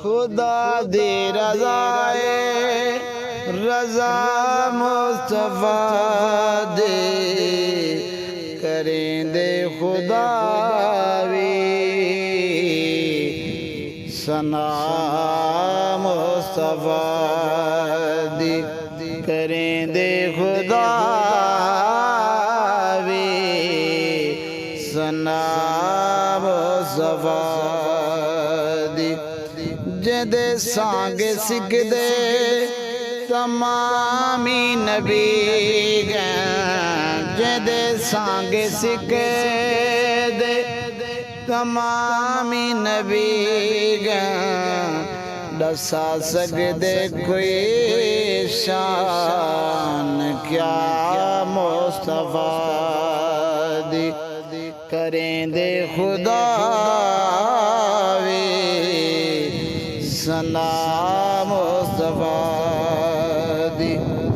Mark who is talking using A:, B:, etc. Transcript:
A: खुदा दी रज़ाए रज़ा मुस्तफ़ा दे करेंदे खुदा वी सना मुस्तफ़ा दी करेंदे खुदा वी सना मुस्तफ़ा दी जदे सांगे सिकदे तमामी नबी जदे सांगे सिकदे तमामी नबी दसा सकदे कोई शान क्या मुस्तफ़ा दी करेंदे खुदा वे सना मुस्तफ़ा